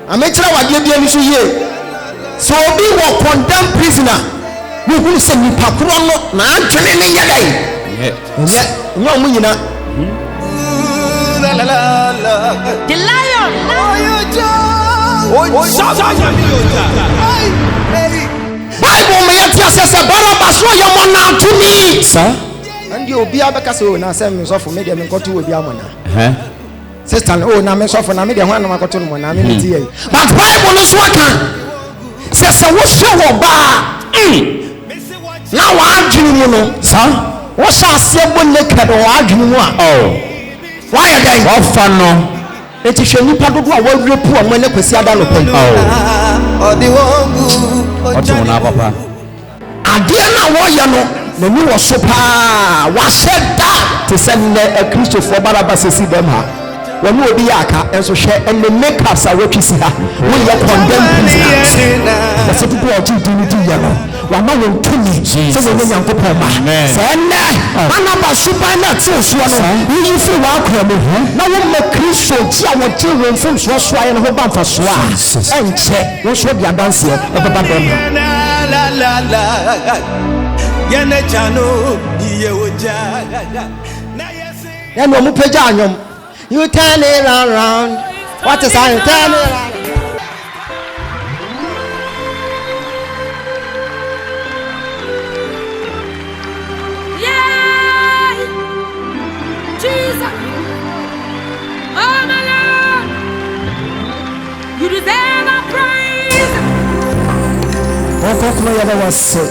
Amechira wadie bia ni so ye. So obi wo condemned prisoner. We who say ni pakro no na adwene ne yedai. Yeah. No mu nyina. La la la. The lion. Oh, Bible me yatia sese Barabbas no ye mo na to me. Sir. And you obi abeka say o na say me so for me dey me nkoto obi amona. Sister, oh na me so for na me dey ho na makoto no na me ti ye. But Bible no so kan. Sese wo hwe wo ba. Na wa adwene mu no. Sir. Wo sha ase bo naked wo adwene mu a. Oh. Why are they? What fun no? Eti hwe nipa dodo a wa repu o mo ne kwasi ada no pe. Oh. Odi wongu. Otu na papa. Ade na wo ye no. No ni wo so pa. Wa sheda to send a Christo for Barabbas see them ha. When you be aka enso hwe and the makers are what you see ha. We are condemned prisoners. The people are too to ya no. Wa ma won tumi. So we nyankopon ma. Say na anaba super na ti so no. We fi wa akra mo. Na wo ma Christo ti a wo ti wo fun so so aye no ho ban fa so a. Enche wo so bia dance e baba dem. La la la. Yene chano iye oja. Ya no mu peja anyom. You turn it around. What is that? Turn it around. Yeah, Jesus. Oh my Lord, you deserve our praise. Oh, come on, you was so.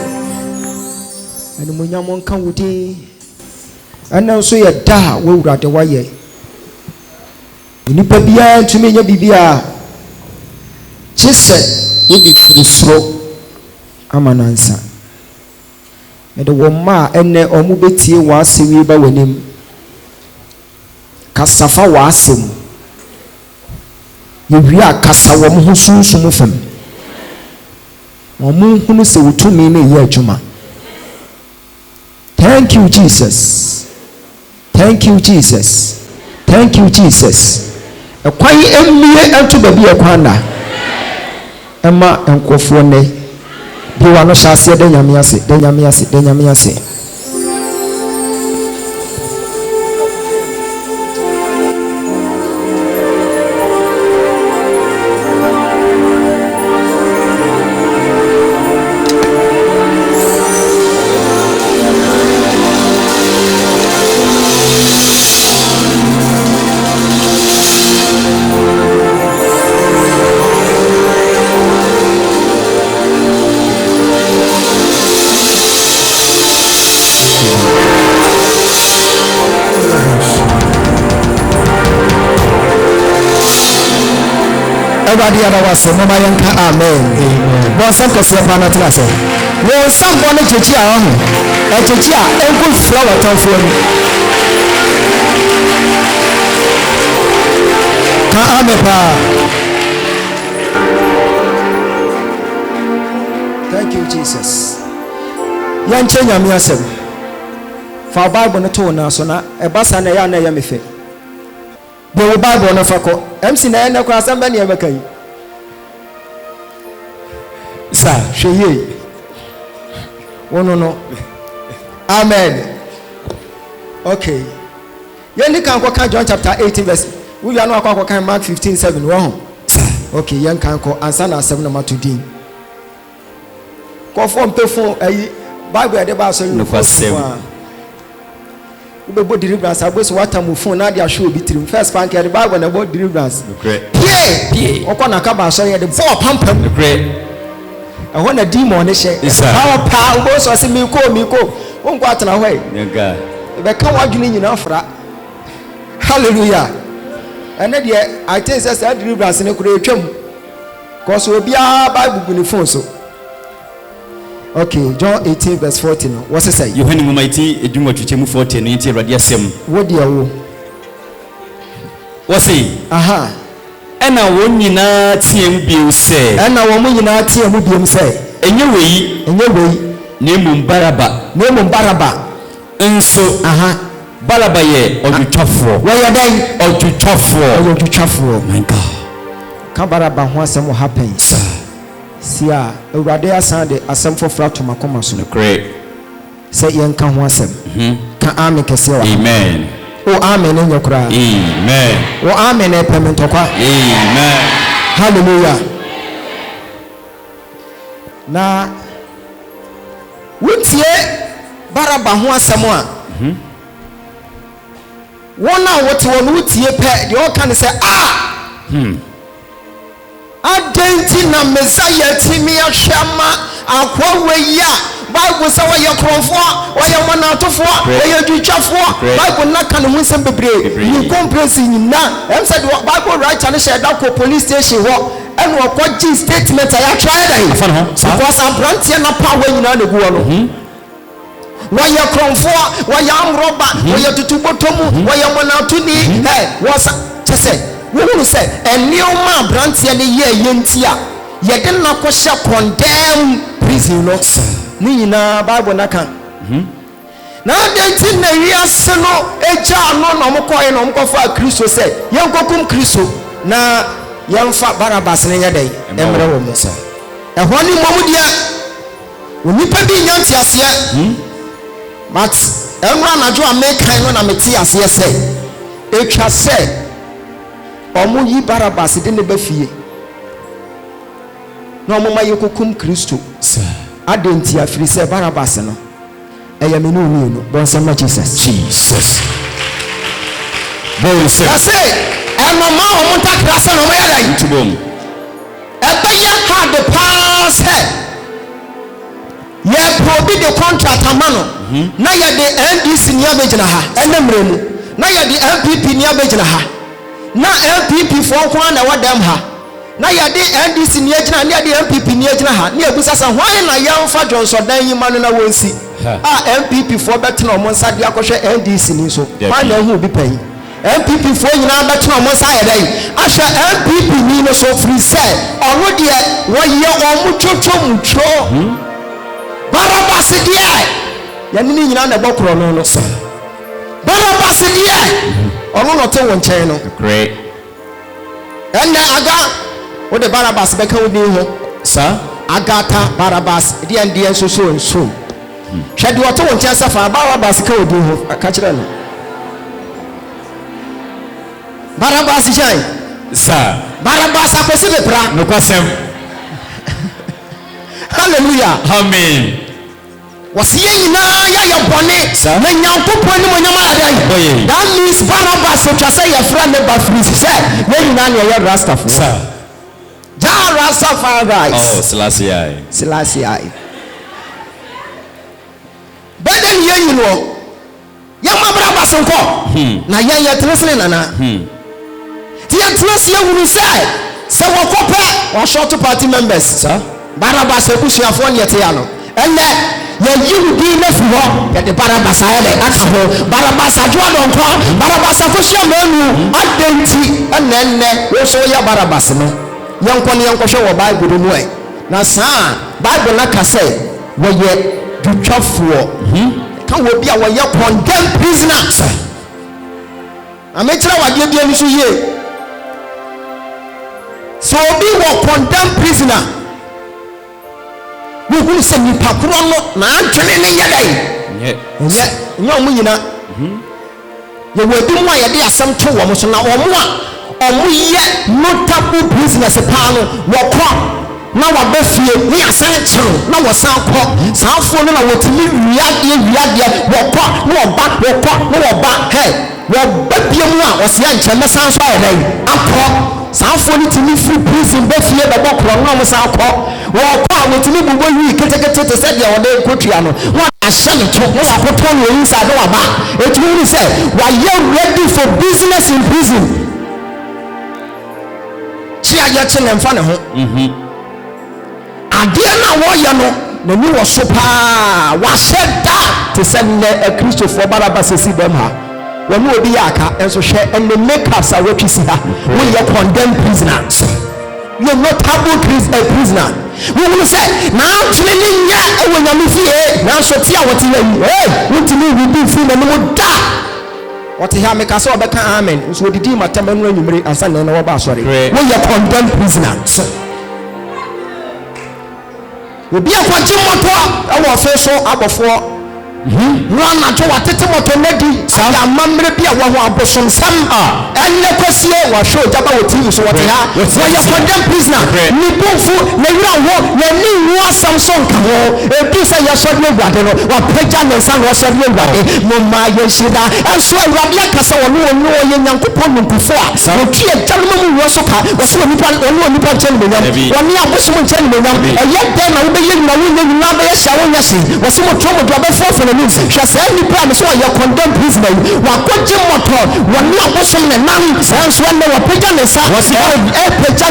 And when you want come with it, and now so you die. We would have to wait. Nipa bia ntumi nya bibia chese wo bi frisro amanansa me de wo ma enne omu betie wa asewi ba wanim kasafa wa asem ye wi akasa wo mo sunsun fam wo mo hunu se wotumi na ye adwuma. Thank you Jesus, thank you Jesus, thank you Jesus. Kwai emie antu babi ekwana ema enkofo ne bi wa no hyase de nyame ase de nyame ase de nyame ase. Everybody was Mama Yanka, amen. One some person panatlas. Well, someone to cheer on and to cheer and good flower town for me. Thank you, Jesus. Yan Chenya Miasem. For Bible no tone, so na a bassa na ya na yamefe. The Bible no fako. MC na ene kwa samba ni emeka yi. Sa hweye. Wono no. Amen. Okay. Yen kan kwa John chapter 18 verse. We are no kwa Mark 15:7 wo. Okay, yen kan ko answer na 7 number 2 din. Ko form pe fon ayi Bible de ba so you. No for 7. Ubebo deliverance aboso watamu phone na dia show bitrim first bank the Bible na about deliverance. Pie okona ka ba so ye the four pampam. E ho na demon ne hye. Power pa uboso se mi ko wonko atena ho e. Nga. Be ka wadwene nyina fra. Hallelujah. And then I think say deliverance ne kure twam. Cause obi a Bible gu ne phone so. Okay, John 18 verse 14. What's it say? You when mighty edumo twechemu 14 into radiasem. What dia wo? What's it? Aha. Ena wo nyina tiem biu se. Ena wo mu nyina tiem biu se. Enye wei na emum baraba. Nso aha Baraba ye odwutwafo. Where then? Odwutwafo. My God. Ka Baraba ho asɛm happen. See a Awurade asan de asɛm foforo to makoma so. Great. Say yenka ho asɛm. Ka amen kɛse wa. Amen. Oh amen en yokra. Amen. Oh amen e pementokwa. Amen. Hallelujah. Na wotie Baraba ho asɛm a wona wote won wotie pɛ de o kan sɛ adenti na Messiah timi ahwama akwaweya Bible say wa yekrofo wa ye monatofo wa ye dwutwafo Bible na kan ho nsɛm bebre you compress nyina em said Bible writer ne share da ko police station ho eno okoji statement ya try that because abrantie na power nyina na gu no wa ye krofo wa ye amroba wa ye tutubotomu wa ye monatuni was chese wo say enioma abrantie ne ye yentia ye de na ko hye condemn prison no ni nyina Bible na kan na denti na wiase no eja no no mkoye no mkofa Kristo se yenkokum Kristo na yemfa Barabas ne yedai emre wo mo ehwo ni momudia onipa bi nyanti ase but enra na jo amekan no na meti ase se etwa se omo yi Barabas de ne ba fie na omo ma yekokum Kristo adenti afiri se Barabas no eyamenu wi no bonsema Jesus bon se say eno ma o monta krasa no ma yada yitubom ebeya ha the pass head ye probi the contract amano na ye the NDC ni abegina ha enemremu na ye the MPP ni abegina ha na MPP for kwa na wadam ha na ye de NDC ni agina na ye de MPP ni agina ha na ebusa sa hwan na yamfa Johnson dan yima no na wonsi MPP for better no monsa de akohwe NDC ni so hwan na hu bi pan MPP for nyina better no monsa ye dai ahwe MPP ni no so free say ono de wo ye omu twotwomtwo Barabas de ye ni nyina na bokro no no so Barabas de ye ono no te won chen no great and aga what the Barabas beka wodi ho sir agata Barabas de and de so hwede wato won chen safa Barabas ka wodi ho aka kire no Barabas jai sir Barabas akosi bepra no kwasem hallelujah amen wasiye nyina ya bone na nyankopon ni monyama adai that means Barabas twa say your friend never free say na nyina na ya rastafo sir ja rastafo guys Selassie beden ye yino ya ma Barabas nko na ya tresle nana ti ya tresle hunu say wokope wa short party members sir Barabas ekusuafo ne yete ya no enne ye yiri na fuho ye de Barabas ayele akaho Barabas adwa donko Barabas akosia manu adenti enne wo so ya Barabas no yanko ne yanko hwe wo Bible mu e na saa Bible na ka say wo ye dutwafo kan wo bia wo ye condemned prisoner amechira wade bia ni so ye so bi wo condemned prisoner we will say ni pakuro no na adwene ne yedai nyomu nyina ye wadi mu a yede asem to wo mo so na wo mo a omo ye notable business pa no wo ko na wa ba fie ni asan chiro na wo san ko sanfo no na wotimi wiade wo ko na wo ba hey wo ba bia mu a wo se anche me san so ayedai akọ sanfo ni timi free prison ba fie ba bokro na mo san ko wo ko wotimi bubo wi ketekete te se dia wode kotua no wo ahye ne to wo akoto no inside wa ba etumi ni say wa ye ready for business in prison chi aye chene mfa ne ho ade na wo ye no na ni wo so pa wa sheda te se ne Christopher Barabas si dem ha when we be aka enso hwe and the makeups are what you see ha we are condemned prisoners you are not able prisoner we will say now training ya e wo nyame fie now so tia what you we be free na no da What he have make us all become amen. So the demon tell me when you marry and send no about sorry. When you condemned prisoners. We be a quantum motor. Our face so up before. Run at what it motor lady. Some mamma be a one of some and the question was showed about you. So what you have when you condemned prisoner. You both some song. A piece of your son, or preacher and son was a real body. Mama, Yeshida, and so I would like us all know young component before. So, gentlemen, was only one gentleman. One year was one gentleman, and yet then I will be in my window. Now they are showing us. Was so much trouble to have a fourth for the news. She has any promise why you're condemned prisoner. What Jim Motor, one year was from the man, sounds when they were preacher and son was a preacher.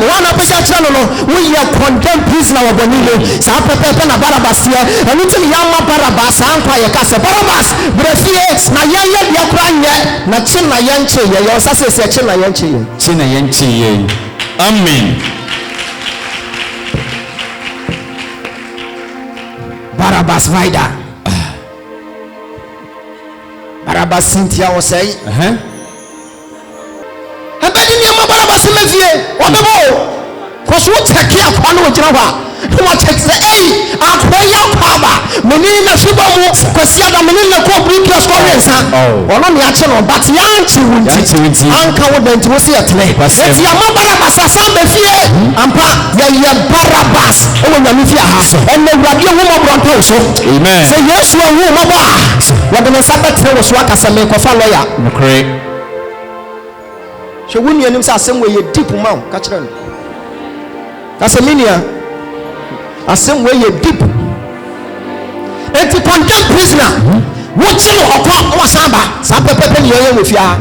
One of the channel, we are condemned prisoner of the Nilo. Sapa Pepena Barabas here, and it's a Yama Barabas, Empire Casa Barabas, Brefies, Nayaya, Yakranya, Nachina Yanchi, your successor, China Yanchi. Amen. Barabas Vida. Barabas Cynthia was saying, I bet in your Barabas in the view, on the wall. Because what take care of one with Java. What takes the A and pay your power. Menina Fibamu, Quesia, Menina Cobra Stories. Or on the action, but Yanchi will Uncle went to see a play. It's your Barabas, a son of fear, and Barabas, and the radio woman brought also. Amen. Say yes, you are woman. What the Sabbath was what as a make of a lawyer. She wouldn't himself some way a deep mouth. Catch them. That's a mania. A same way you deep. And to condemn prisoner, what you know or Samba, Samba Pepe, you're with ya.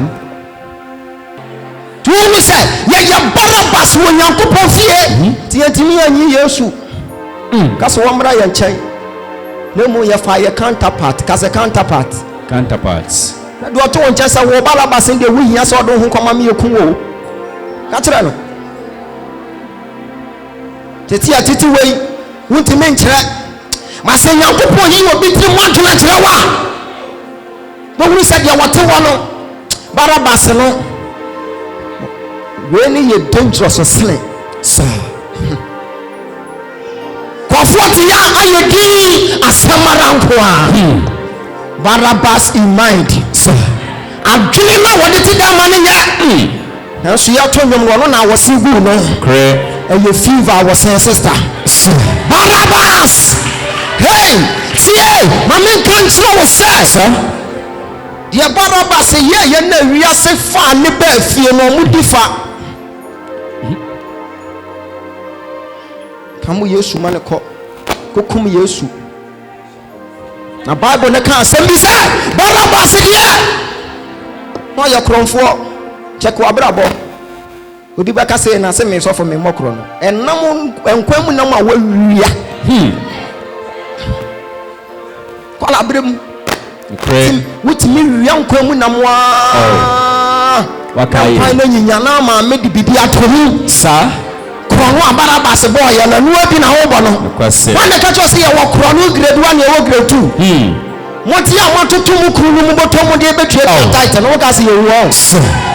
To only say, yeah, Barabas when you could fear. Tiatimi and you, Cass one Brian Chay. No more your fire counterpart, Cass a counterpart. Counterparts. Do I told just a Barabas in the wing, I saw don't come on me a cool. Catrano. Titia Titi way. Want to mention my say young people you will be 3 months to but we said you want to Barabas no really you dangerous or sling sir for 40 years I agree as Samaran Barabas in mind sir I'm killing now what did that money yet now so you told them one I was so good no correct and your fever was saying sister Barabas hey see my man can't show us dear Barabas yeah you know we are so far ni be fie no mudifa kamu Yesu mane ko kokum Yesu na Bible na kan say bi say Barabas yeah no your kronfo check wa brabo odi baka say na say me so for me mokro no enam enkwam nam a wawia kola brem with me wian kwam nam wa wakai na nyinya na ma me di bibi atomu sa krono Barabas boy ya na no abi na wo bo no when the catch say ya wo krono grade 1 ya wo grade 2 Monty a want to mukuru mu botomo de betwe tight no ka say you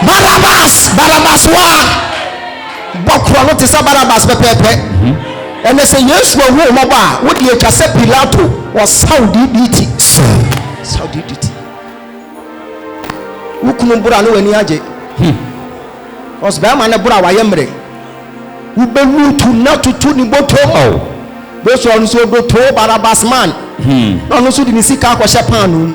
Barabas wa Bokro no te sa Barabas pepepe and they say yes we wo mo ba wo de atwa se Pilato was Saudi DT ukunu bura no wani age os ba ma na bura wa yemre wo be nutu na tutu ni botomo be so on so go to Barabas man no so di ni sika akwa panu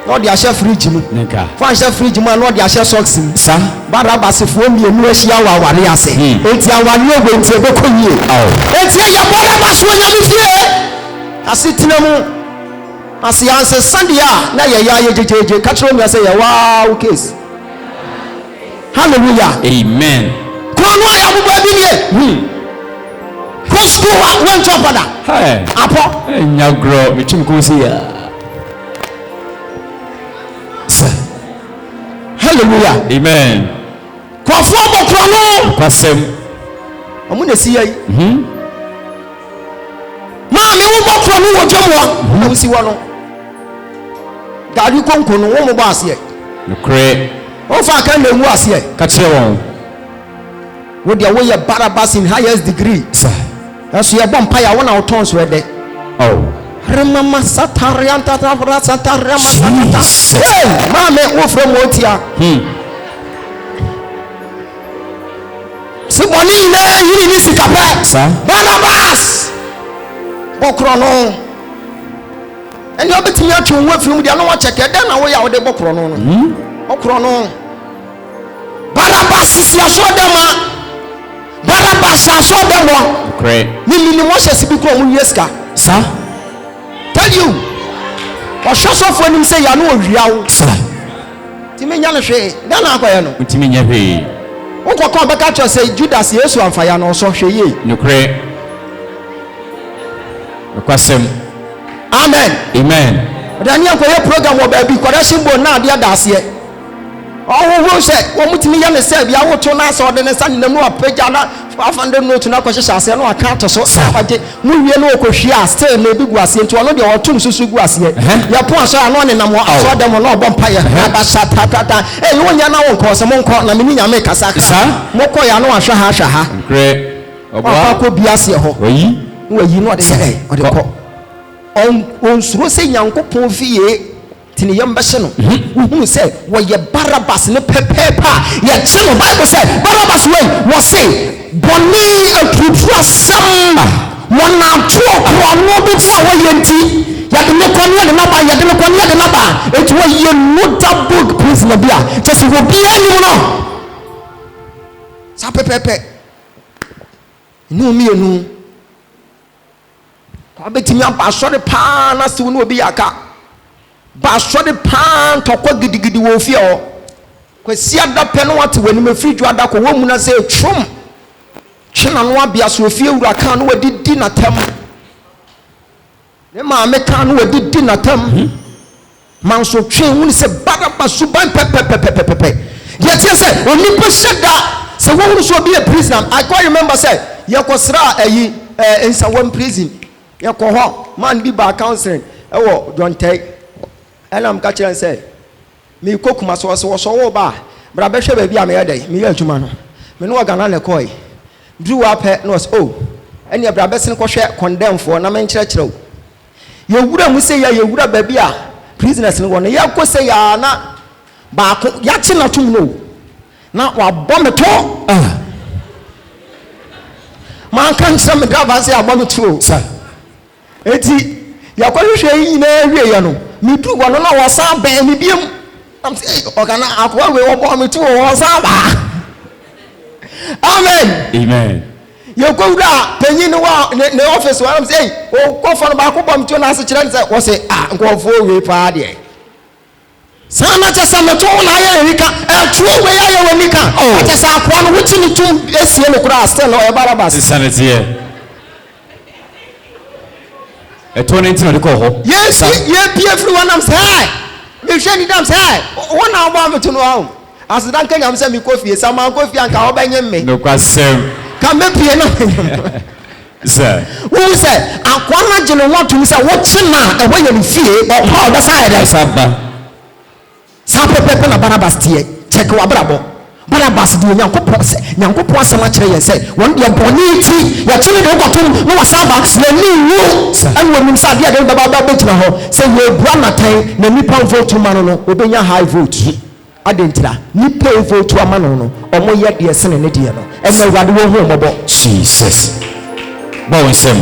no di ahye fridge mu nka fa ahye fridge mu no di ahye socks mu sa Barabas fo mi enu ahia wa ware ase enti awale ogbe enti ebekonyie enti ya Barabas wo nyame fie asitina mu asianse sandia na ya jejeje katro mi ase ya wow case hallelujah amen kono ya buba bi nie Kosko went up on that. Hey, Apo. Now grow. We chim kusia. Hallelujah. Amen. Konformo krono. Kwasem. Amuna si yi. Ma me wo krono wo jomwa. Na wo si wo no. Gari konko no wo mo ba ase. Nukre. Ofa kan na mu ase. Ka kire won. Wo dia wo ye Barabbas in highest degree. Sir. Aso ye bom pa ya wo na wo ton so ede. Oh. Remama satarianta tafra satariama satata. Hey, mama wo from otia. Simoni na yiri ni sikape. Sir. Barabbas. Bokro no. Eni obetimi atwe wo afiri dia no wa cheke den na wo ya wo de bokro no no. Bokro no. Barabbas si aso dema. Barabbas aso demo. Great. Ni mo hye bi kro mu yeska. Sir. Tell you. Wa shoso fo nim say ya no owia wo. Sir. Ti me nya no hwe. Da na akoye no. Ntimi nya hwe. Wo kokko beka cho say Judas Yesu amfaya no so hwe ye. Nukre. Nokwasem. Amen. Amen. Daniel ko ye program wo ba bi correction board na dia da ase. Wo say wo mutimi ya ne say bia wo to na so de ne san namu apeja na 500 note na kwahye ase no aka to so sabaje mu wie no okohwia still na bi gu ase nti ono de otum susu gu ase ya po aso ano ne nam aso de mo no obom paye ba shata tata wo nya na wo nko so mo nko na me nya me kasa mo ko ya no ahwa ha Great. Oba ko bi ase ho oyi no de say o de ko on suro se Nyankopon fie tini yamba hye no wo say wo ye Barabbas ne pepepa ye che no Bible say Barabbas wo say boni atutwa sam wana tuo kwa no bi fa wo yenti ya de ne kwani de naba ya de ne kwani de naba etu wo ye notable prisoner bia just wo bi ani no sa pepepe ni mi enu ka betimi aba sori pa na se wo no obi yaka ba sori pa tokwa gidigidi wo fie o kwasi ada pe no wate wani mafridwo ada ko wo mu na se twom twena no abia so fie wura kan no wadidi na tam ne ma me kan no wadidi na tam man so twen woni se Barabbas suban pepepepepepe yete se oni po sheda se wo woni so be a prisoner. I quite remember say yakosra ayi in one prison yakoho man bi ba counseling ewo jontai elam ka kire say me kokuma so wo ba bra be hwe ba bi a me yedai me yantuma no me no Ghana le koi drew up no was any bra be sen ko hwe condemn for na men kire kire ye wura mu say ye wura ba bi a prisoners no won ye ko say ya na ba ko ya chi na tum no na wa bometo man kan say me driver say abometo sir eti ya ko hwe yi na wie ye no me du wono na wo sa ba me biem am say o kana akwa we wo bometo wo sa ba. Amen. Amen. You go da penyi no wa ne office wa am say o ko fo no ba ko bometo na se kire say wo say nko fo we pa de sana cha sama to na ya rika tuo we ya wani ka acha sa akwa no wuchi ni tum esie no kura still no e Barabbas sanity here e to ne ntino de ko ho yes ye pie everyone am say me hwe ni dam say won na ba meto no ho asidan kan am say me kofi sama kofi anka ho benye me no kwasem ka me pie no sir wo say akwa na gele wo tum say wo chi na e wo ye ni fie o pa o da side saba sa pepe na Barabbas tie check wa brabo Barabbas di Nyankopon asema kire ye say won de boni ti ya chine de gotum no wasaba na ni wu an wonum sa de de baba betina ho say we bra matan na nipa vote man no obenya high vote adentira nipa vote ama no omo ye de sene ne de no en na wade wo hu mobo Jesus bawensem.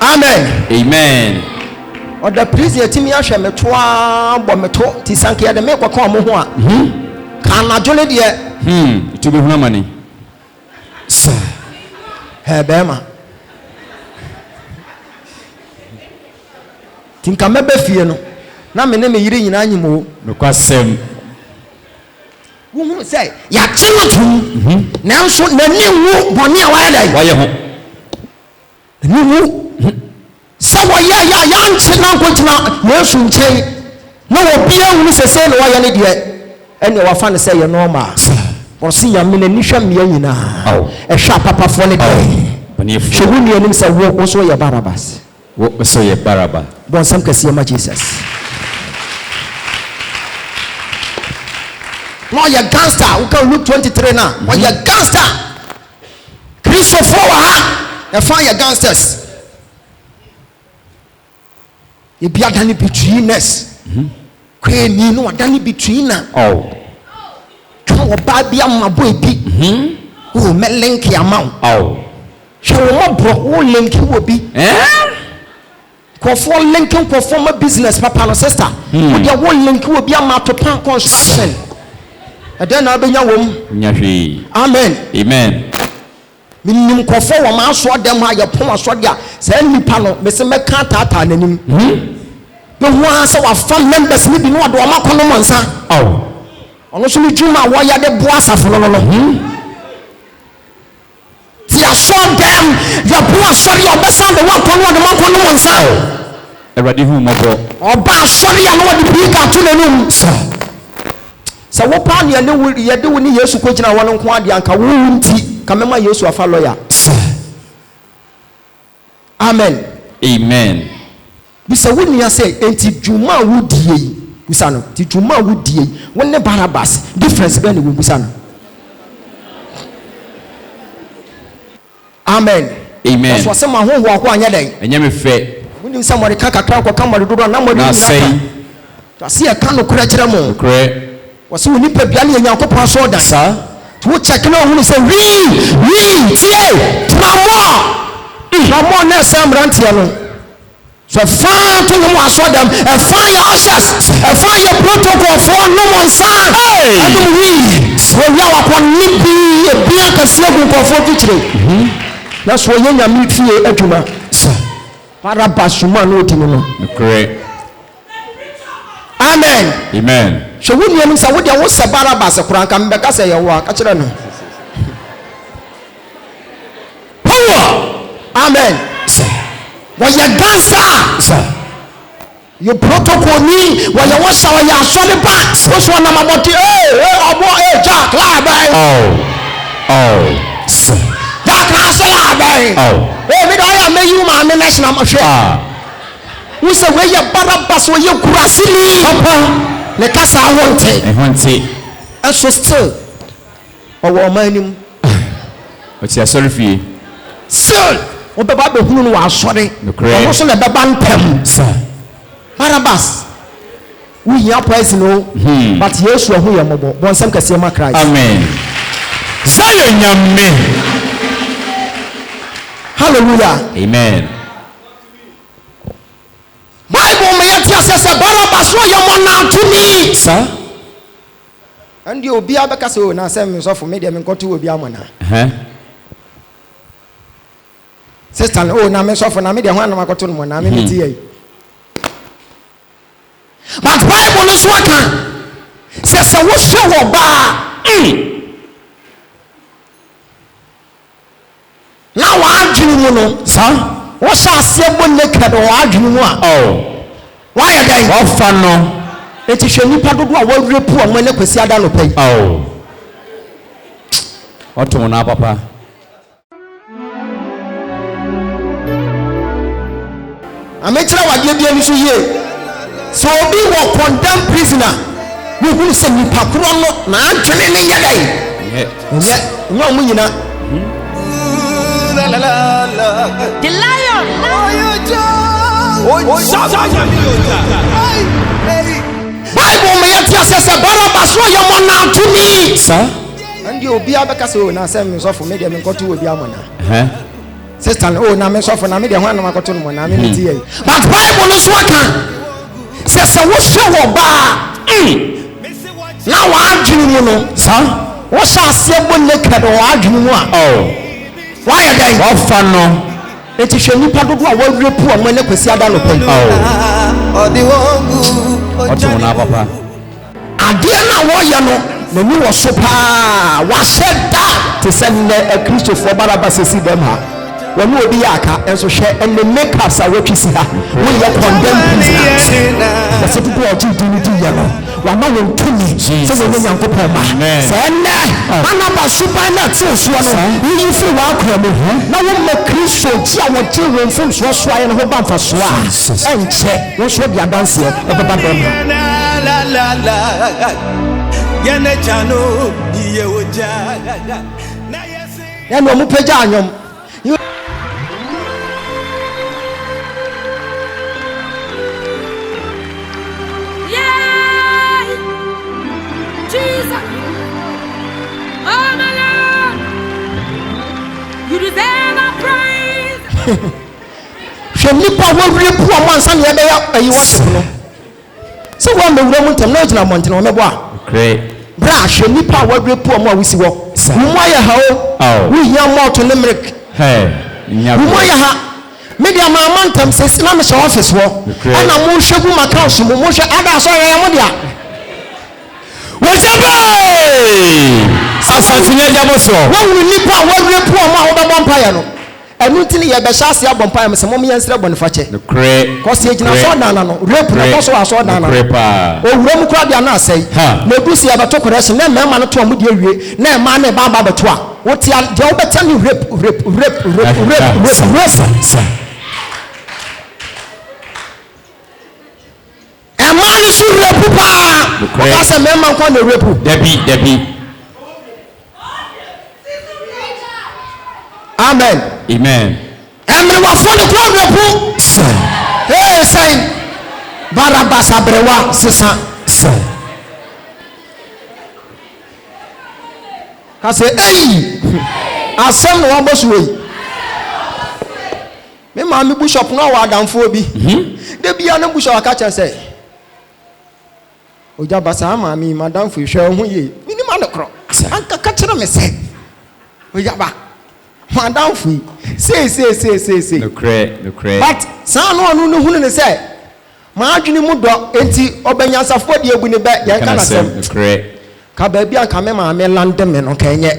Amen. Amen. Or the prison yetimi ahwe metoa bo meto ti sanke ya de me kwakwa mo ho a kana jole de to be human sir hebema tinka mebe fie no na me ne me yire nyina anyimo no kwasem wo say ya chinutum nanso nani wu boni a wa dai wa ye ho nani wu so ya nchina nkotina Yesu nchen na obia hu se se no ya ne de ene wa fa ne se ye normal o si ya me ni hwa me nyina e hwa papa fo ne de bani fu shegu ni anim se wo so ye Barabbas What was so ye Baraba? Bon some kasiema Jesus. No, you're gangster. We can look 23 now. When you're gangster, Christopher, you find your gangsters. You be a danny between us. Queen, you know a danny between us. Oh. Come on, baby, I'm my boy. Oh, me link your mount. Oh. Show what bro, who link you will be. Conform linking perform a business, papa and sister. But your one link will be a map to plan construction. And then I'll be your woman. Amen. Amen. Minimum conform a man sword them high upon a sword. Send me panel, Mr. McCarthy and him. The ones our fun members living what do I call them, sir? Oh. Also, you dream my wire the boss of you saw them, your boss sorry, your best son, the one on side. Everybody who mobile. Or boss sorry, I know what the big out to the room, sir. So what part you know you're doing years to coach in one on Quadi and Kawunti, Kamema years to a follower. Amen. Amen. Bisa when you say, Enti Juma would ye, Busano, Tijuma would ye, when the Barabas, difference when you Busano. Amen. Amen. That's what someone who walk one day. And you fair. When you somebody can't come or do a number of I see a can of credit. Was who nip a bialy and your copper soda, sir. To check no one say, no more nurse, I'm rantiano. So fire to the one saw them and fire ushers and fire protocol for no one son. I don't read. So we are upon Nippy, a beer casino for 43. That's why you are meet here, Eduma. Parabasuma, no Timon. Correct. Amen. Amen. So, when you say, what you want to Barabas, a crank, and back as I walk, I don't know. Power. Amen. When you're dancer, you protocol me when you watch our young solid backs. What's one of my body? Hey, Jack, Hey, I may you my national machine. Who said, where your barabas where you grassy? The casa I want it. And so still, our money. What's your sorry fee? Still, what about the who was sorry? Also, the Baban sir. Barabas. We hear praise no, but yes, we're here mobile. One some can see my Christ. Amen. Zion, amen. Hallelujah. Amen. Bible may says Barabas show your man now to me, sir. And you'll be able to say, now send me so for me, I'm going to be a man. Sister, oh, now me so for now, me the one I'm going to one. I'm in the but Bible is working. Says I will show a bar. Now I do sir. What shall say when naked or arguing? Oh, why are they? What fun? No, it is your new part of what will report when they could see Adano pay. Oh, what to now, Papa? I may tell what you do here. So be what condemned prisoner. We will send you Papuano, man, turning in your day. Yet, no, Munina. The lion. Bible may says Barabas show your man now to me, sir. And you'll be able to say, now send me off for me, and go to a Yamana. Sister, oh, now me suffer, now me the one I'm going to one. I'm in the but Bible is working. Says I will show a bar. Now I'm doing, sir. What shall say when naked or arguing? Oh. Why are they? What fun? No, it is your new part of what will report when they could see Adano pay. Oh, what's your name, Papa? I didn't know what you know. The new was so far. Was said that to send a Christian for Barabas to see them. wɔn mu obi yɛ aka nso hwɛ ɛnna makeups a wɔtwi si ha wɔyɛ condemn na sɛ people ɔgye di ne di yɛ no wama wɔn tumi sɛ wɔn nyɛ nkopɔn ma sɛ ɛnɛ anaba suban na te soɔ no yiyi firi wɔn akora mu na wɔn mma kristo gye a wɔgye wɔn fam soɔ soɔ ayɛ no ho ba mfa soɔ a ɛnkyɛ wɔn soɔ di adanseɛ ɛbɛba dɔm ha ɛnna wɔn pagya anyɔm. hwɛ nipa wɔwure pu ɔmo ansa ne ɛbɛyɛ ayi wɔte no sɛ wɔn mewura mu ntɛm na ogyina mmɔnten wɔn mɛbɔ a bra hwɛ nipa wɔwure pu ɔmo a wosi wɔ wɔn ayɛ ha o wohia mɔɔto ne mmerek wɔn ayɛ ha media maama ntɛm sɛ na mehyɛ ɔfis wɔ ɛna mo hwɛ gu ma council mo hwɛ ada asɔ yɛ mo dea wɔsɛbɛ asante ne agya mo so wɔwure nipa wɔwure pu ɔmo a wɔbɛbɔ mpaeɛ no ɛnu ti ni yɛ bɛhyɛ ase abɔ mpaeɛ sɛ mo yɛn nsrɛ bɔ ne fakyɛ kɔsi egyina sɔɔ dana no rape na kɔsɔ wɔ asɔɔ dana owurɔ mu kura bi ana asɛe na edu si yɛbɛto correction na mmarima no to ɔmo de awie na mmaa na ɛba aba bɛto a wote a deɛ wobɛtɛ ne rape ɛmaa no so rape paa ɔka sɛ mmarima nkɔ na rape dabi amen ɛmene wafɔ ne kɔ rape ee sɛn barabas abrewa sesa ka sɛ eyi asɛm na wabɔ so yi me maame bishop no wɔ adamfoɔ bi de bia no bishop aka kyerɛ sɛ ogya basa maame madamfo hwɛ ho yie minim anokorɔ anka ka kyerɛ me sɛ ogya ba madamfo say but saa no ɔno no hunu ne sɛ maadwene mu dɔ enti ɔbɛnyansafo de abu ne bɛ yɛn ka nasɛm ka baabi anka me maame lande me no ka nyɛ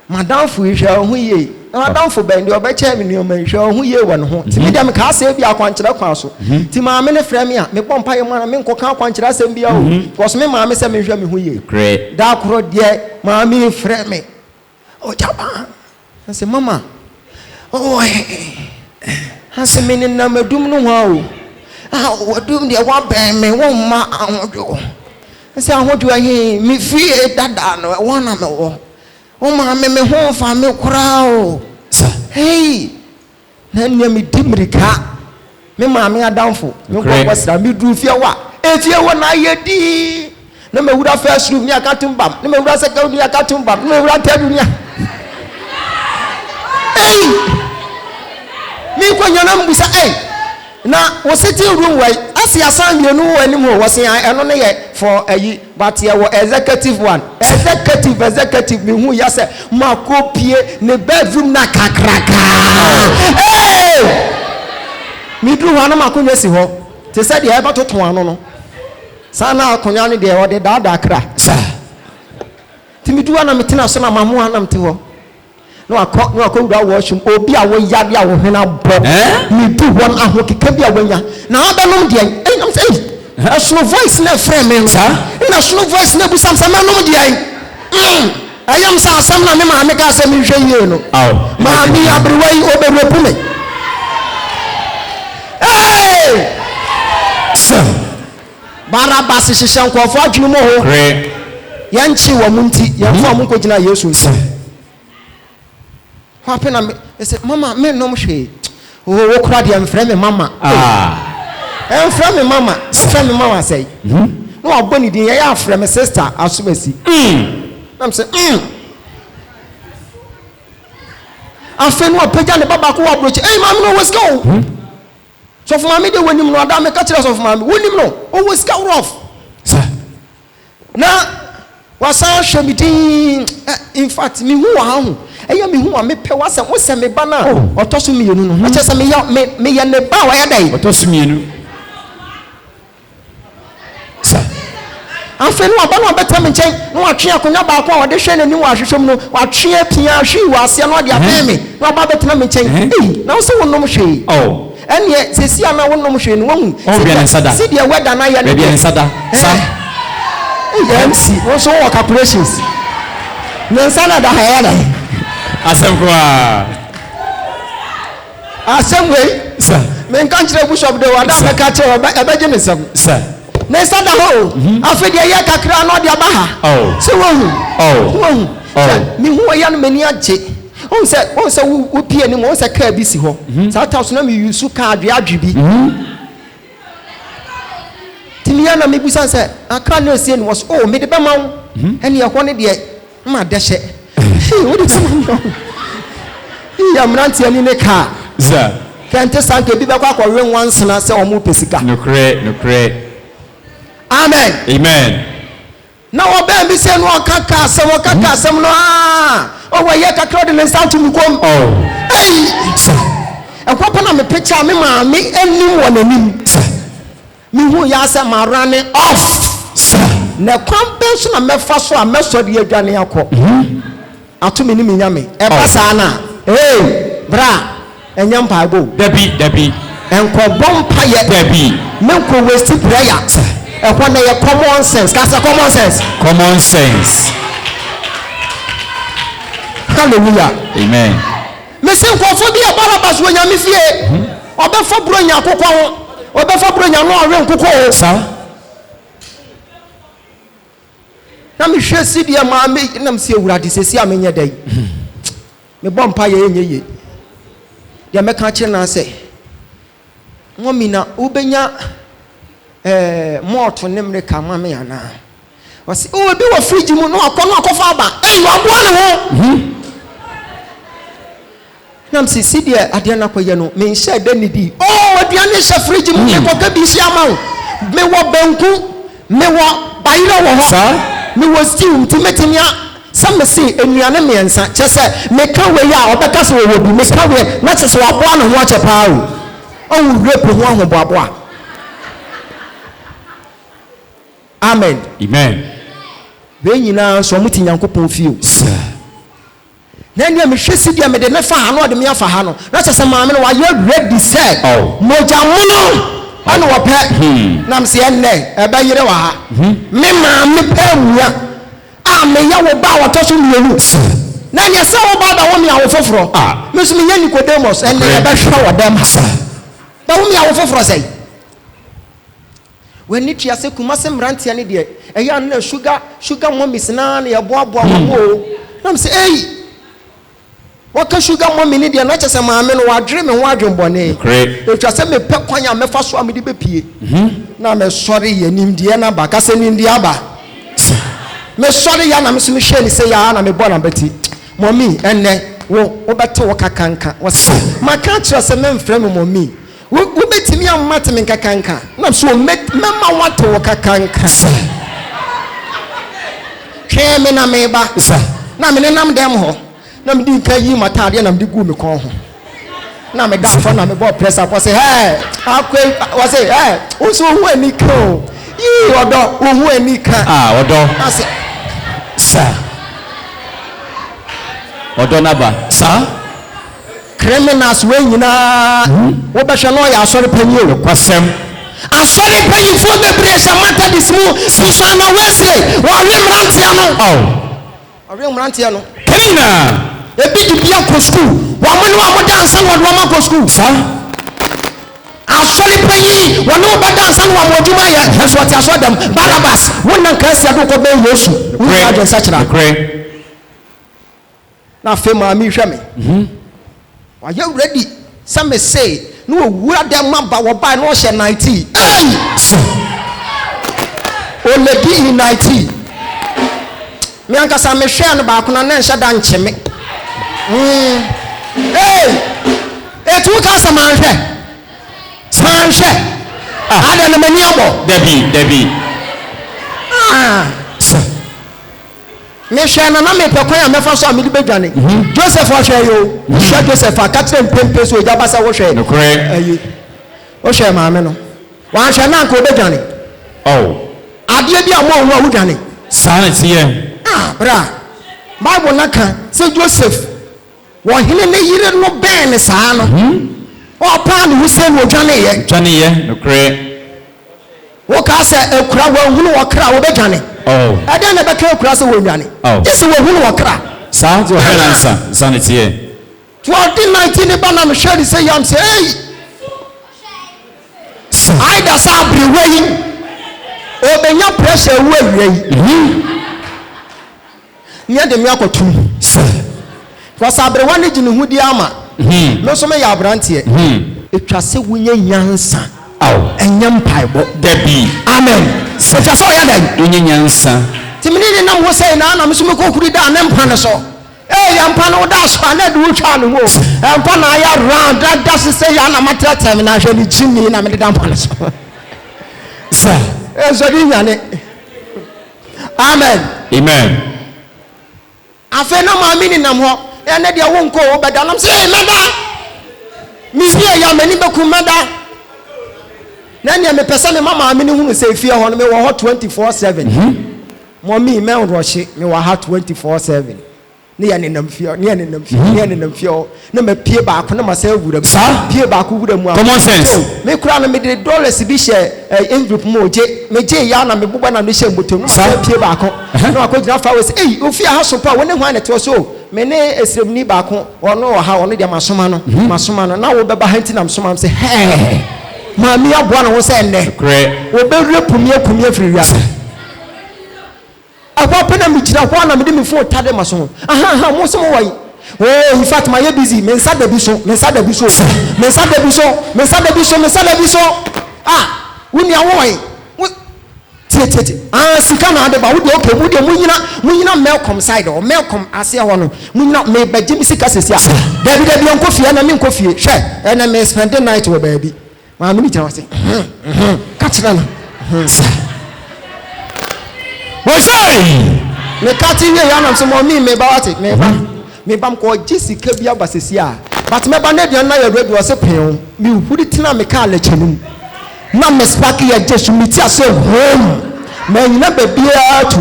madamfo hwɛ ho yie madamfo bɛn de ɔbɛkyɛ me nneɛma hwɛ ho yie wɔ ne ho ti me dem ka asɛ bi akwankyerɛ kwa so ti maame ne frɛ me a me bɔ mpae mu na me nkɔ ka akwankyerɛ asɛm bi a o because me maame sɛ me hwɛ me ho yie da koro deɛ maame frɛ me o jaba I say mama oh I say me ni na medum no ho o wadum de wa ben me wo ma ahodo I say ahodo ahi me fie dada no wo na me wo o ma me ho fa me kura o hey na nya me dimrika me ma me adamfo me ko kwasra me du fie wa e fie wo na yedi na me wura first room ni akatum bam na me wura second room ni akatum bam na me wura third room ni hey me ko nyana mbusa na wo sitting room wai asi asan yenu anim ho wo se eno ne ye for ayi but ye wo executive one executive me hu ya se makopie ne bedroom na kakraka hey me dru ho na makonwa si ho te se de e ba toton ano no sana akonwa ne de o de daada kra sa ti me duwa na metena so na mamu anam te ho no akɔ washroom obi a wo yade a wo hena bɔ me du won aho keka bi a wanya na abanom de nam say a voice na frɛ me na slow voice na bu sam manom de ayam sa asam na me ma me ka sɛ me hwɛ yie no ma mi abrewa yi oberepu me barabas hyehyɛ nkɔfo adwene mo ho yɛnkye wɔ mu nti yɛmfa mo nkɔgyina yesu nsa happen na me say mama me no hwe wo kura de mfrɛ me mama mfrɛ me mama say no aboni din yɛ afrɛ me sister asomasi nam say afɛ no apagya ne baba ko abrochi mama no was go so for mama de wonim no ada me ka kyerɛ so for mama wonim no o was go rough na wasan hwɛ me din in fact me hu wa ho eya me hu wa me pɛ wasɛm wo sɛ me ba na ɔtɔ so mienu no akyɛ sɛ me yɛ ne ba wa yɛ dai ɔtɔ so mienu sa Afei no aba no betem nchen no atwe akonya ba ko a de hwe n'ani wa hwehwem no watwe pia hwe wa ase no de afemi no aba betem nchen na wo se wonom hwe Oh. ene sesi ana wonom hwe no wahu si de weda na ya ne bia nsada sa MC wo so wo calculations nsana da haya na asem ko asem we sa men kan kire bishop de wada me ka kire ebeje ne sam sa nsada ho afi de ya kakra no de aba ha se wohu wohu mi hu ya no mani agye on se wo pie ni mo se ka bi si ho sa ta so na mi yusu ka adwe bi timiya na mi busan se aka na sie ni was me de be ma wo ene ye ho ne de ma de hye wo de timo ya mranti ani ne ka za kente sanke bi be kwa akọwe nwansena se omo pesika no kre amen na obe bi se no kaka asem no o wa ye kakra de nsa tu mukom sa ekwopa na me picture me ma me anim wo nanim sa me hu ya se ma run off sa na kwambe so na mefa so a meso de adwane akọ ato me ni me nyame e ba sa na bra enyam paibo dabi enko bompa ye dabi menko waste prayer ekwo na ye common sense kasa common sense hallelujah amen mesin ko fo bi e barabas wo nyame fie obefo bro nya akokọ ho obefo bro nya no ọre nkokọ sa na me hwe si dia ma me na me se ewurade sesi amenye dai me bompa ye enye ya meka kire na se momina ubenya moto nemre kama me yana wasi o bi wo fridge mu no akofa aba wa boa ne ho nam si dia ade na koye no me nhyɛ da ni di aduane hyɛ fridge mu ne koka bi si ama wo me wo banku me wo bayira wo ho me wo stew timetimia some say enuane miensa kyese me ka we ya obeka so wo bi me ka we na kyese wo aboa no ho ache paa o rape ho ahoboaboa amen we nyina so muti nyankopon fie o na ndia me hwesi dia me de ne fa ha no de me afa ha no na kyese maame no wa ye ready say moja muno ana wo pe na me se enne e ba yire wa ha me maame pa wuya me ya wo ba wo to so mienu na nya se wo ba da wo mi awo foforo me so me nya Nicodemus enne e ba hwa wo dem ha ba wo mi awo foforo sei when ni tia se kuma se mrantia ne de e ya na sugar mommies na na ye boaboa wo na me se waka sugar mommy ne de na kyese maame no wadre me ho adwembone e twa se me pe kwanya me fa so amede bepie na me sori ye nimdie na ba ka se nimdie aba me sorry ya na me so me hwe ni say ya na me bo na beti mommy enne wo bete wo kakanka wo se maka kire se me mfrɛ me mommy wo betimi amate me kakanka na so me ma wato wo kakanka hwe me na me ba na me nam dem ho na me di kan yi matade na me di gu me kon ho na me da fo na me bo pressure ko say akwe wo say wo so hu ani ko yi odo wo hu ani ka odo sa odonaba sa criminals we nyina wo be hwe no ya asori panyi o kwasem asori panyi fo be pressure matter this mu Susana Wesley wa remrantia no remrantia no kenina ebi di bia ko school wa mo ni wa mo dance wa do ma ko school sa asori panyi wa no ba dance wa mo djuma ya so ti aso dem Barnabas wona kan sia do ko be Yesu wo ka je sachira na fe ma mi hwe me wa you ready some say no wura dem maba wo ba no hye 90 o le di 90 mi anka sa me hwe no ba ko na nhye da ncheme etu ka sa man hwe ada na mani abo Debbie me hwe na me pe kwan me fa so me di bedwane Joseph o hwe yo hwe Joseph akatre mpempe so ja basa wo hwe no o hwe maame no wa hwe na ko bedwane adeɛ bi a mo ɔwɔ wudwane saa na teɛ bra Bible naka sɛ Joseph wɔhene ne yere no bɛn ne saa no ɔpaa ne ho sɛ no dwaneyɛ nokorɛ woka sɛ akura wɔhunu wɔ kra wɔbɛdwane ɛdɛn na ɛbɛka akura sɛ wɔdwane gye sɛ wɔhunu wɔ kra saa nti ɔhwɛ nansa saa na teɛ 2019 ne ba na mehwɛ de sɛ yam sɛ ei aida sɛ aberewa yi ɔbɛnya pressure wu awia yi neɛ de me akɔtom fɔ sɛ aberewa no gye ne ho di ama me nso meyɛ aberanteɛ ɛtwa sɛ wonya nyansa ɛnyɛ mpaebɔ dabi amen ɛtwa sɛ ɔyɛ dɛn wonya nyansa nti mene ne nam ho sɛ na me so mekɔkuri da ne mpa ne so yɛmpa no woda so a na de wotwa no ho ɛmpa na ayɛ round da so sɛ yɛ na matrɛtɛ me na ahwɛ ne gyimi na mede da mpa ne so sɛ ɛsɔde nyane amen afei na maame ni nam hɔ ɛne deɛ wo nkɔ wo bɛda nam sɛ mɛda mebie yɛ m'ani bɛku mɛda na neɛ mepɛ sɛ me ma maame no hunu sɛ fie hɔ no mewɔ hɔ 24/7 mɔmi mɛnrɔhye mewɔ ha 24/7 ne yɛ nenam fie hɔ na mapie baako na masɛ awura mu pie baako wura mu common sense me kura no mede dollars bi hyɛ envelope mu megye ya na mebobɔ na mehyɛ mbotom na masɛ pie baako na akɔgyina fa wɔ sɛ ei ofie ha so pa wɔne hwan ne teɔ so me ne esremni baako ɔno wɔ ha ɔno deɛ masoma no na wobɛba ha nti na msoma sɛ hɛ maame aboa no ho sɛ nnɛ wɔbɛwura kumie firi wiase akwa na migyina hɔ na mede me phone tade ma so mo sɛ mo wɔ in fact my busy me nsa da bi so woni awɔ tie sika na ade ba wo de okay mo de munyina Melcom side o Melcom ase hɔ no munyina me bagye bi sika sesi a dabi nkɔ fie na me nkɔ fie hwɛ ɛna me spend the night wɔ baabi ma me gyina hɔ sɛ ka kyerɛ no me kati ye yanam so mo mi me ba wate me ba ko jisika bia basesi a but me ba na aduan na ya ready o se pen me hudi tina me ka la chanum na me spark ya jesu me ti ase home me nyina ba bia tu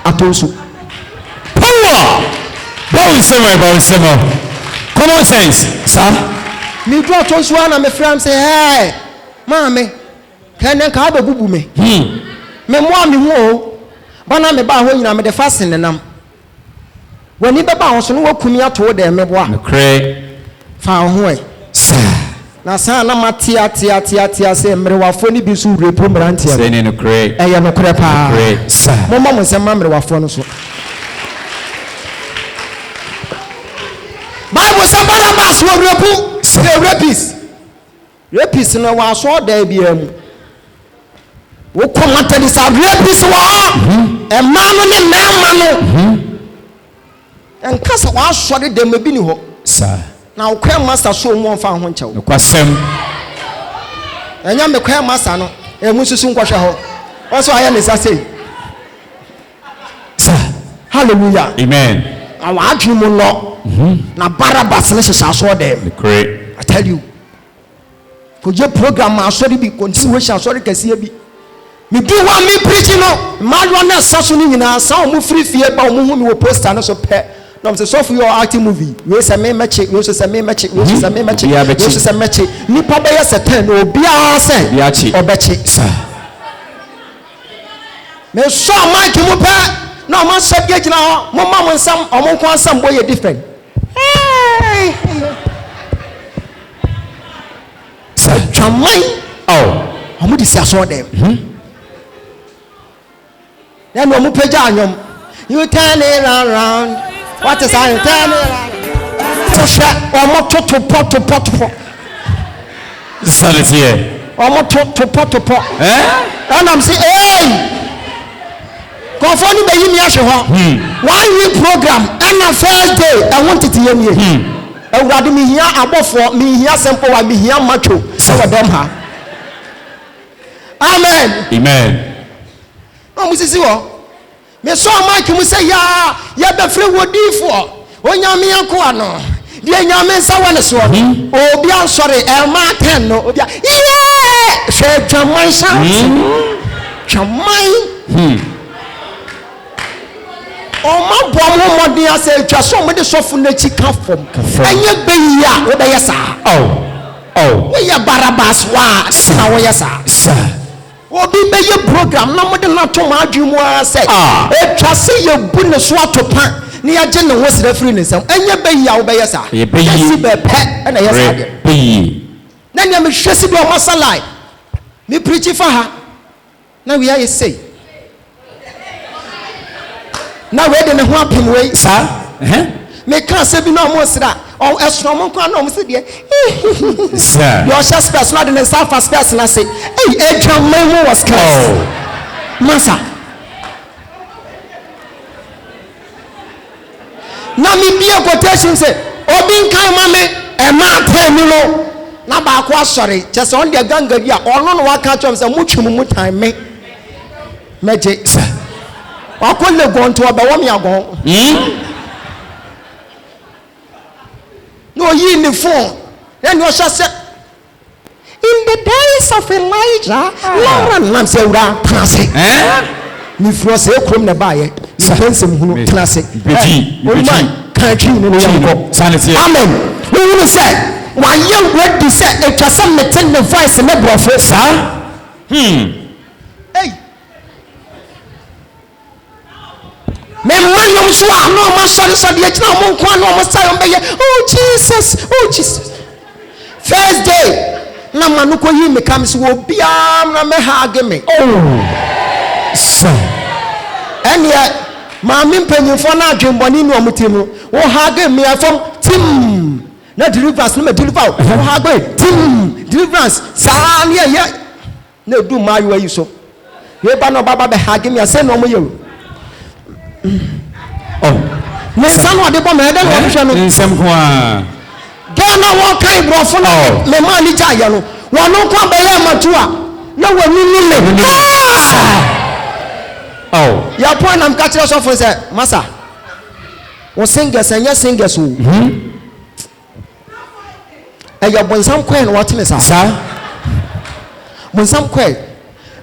atonso power bow common sense sir me do atonso na me fram say hey maame kan ka ba bubu me me mo ami ho bana me ba ho nyina me de fasten nenam wani be ba ho so no wakumi ato de me boa nokre fa ho e na sa na matia se mrewafo ni bi so repo mrantia se ne nokre eye nokre pa mo mo se mrewafo no so Bible say Barnabas wo repo se rapist no wa so da bia mu wo komata di sa rapist wo emano ne mema no enkasa wa so de dem bi ni ho sa na wo kwan master so mo mfa ho nkyɛw nokwasɛm enya me kwan master no emu susu nkɔhwɛ ho also ayɛ ne sa sei sa hallelujah amen awa adwene mu no na Barnabas ne hyehyɛ so dem great I tell you ko je program asɔre bi continuation asɔre kɛseɛ bi me do one me preaching no madwa na saso ni nyina sa mo free fie ba mo hu me wo poster no so pɛ no say so for your acting movie we say me match we say me match we say me match we say match ni pa be yes 10 obi a say obechi sa me so mic mu pɛ na mo sɛ gyina ho mo ma mo nsam o mo ko ansam boy different sa twamai o mo di sia so dem then we page anyom you turn it around what is I turn it around so shut omo to pot sanity omo to pot and I'm say hey confirm be yi mi ahwe ho one week program and na first day I want it to hear me awurade mi hia abofo mi hia sempo wa mi hia macho so dem ha amen no musisi wo me so mike mu say ya be free wodifo onyame yanko ano de nyame nsa wone so obi ansore e ma 10 no obi hwe twaman sha twaman Oma bomo modi ase twa so mo de sofo na chi ka fom enye beyi a wo be yesa we ya barabas wa na wo yesa obi be ye program na mo de na to ma adwumu ase e twa se ye bu ne so atopa ne ya je ne ho sra firi ne sam enye beyi a wo be yesa yesi be pe na yesa de beyi na nya me hwesi do ma salai me preach fa ha na we ya say na we de ne ho apem we sa me kan se bi na mo sra o esro mo kan na mo se de sir your chest space na de ne self space na say edwa man who was cast masa na me be a quotation say obi kan ma me e ma pa mi no na ba ko asore je se on de ganga bi a ono no wa ka chom say mutwum mu time me meje sir akole gonto obawo mi agon no yi ni phone then you shall say in the days of Elijah Laura nam say ura classic mi fro say krom na baye mi pensem hunu classic beji kan twi ni yanko sanity amen we will say why you ready say it was some meeting the voice na brofo sa hey me man so no ma so de kina mo nko no mo say on be oh Jesus first day na manu ko yi me kam so obiam na me ha age me so enya ma mi mpanyimfo na adwenboni no omutimu wo ha age me afom tim na deliverance no me deliver wo ha age tim deliverance sa ne ye na du ma yo yi so ye ba no baba be ha age me ase no mo ye me san wa de bo me de wo hwe no nsem ko a Ghana wo kai brofo no me ma ni ja ye no wo no kwa be ye matu a na wo ni ni le ya point am catch us off say masa wo singers anya singers wo ya bonsam kwen what me sa bonsam kwen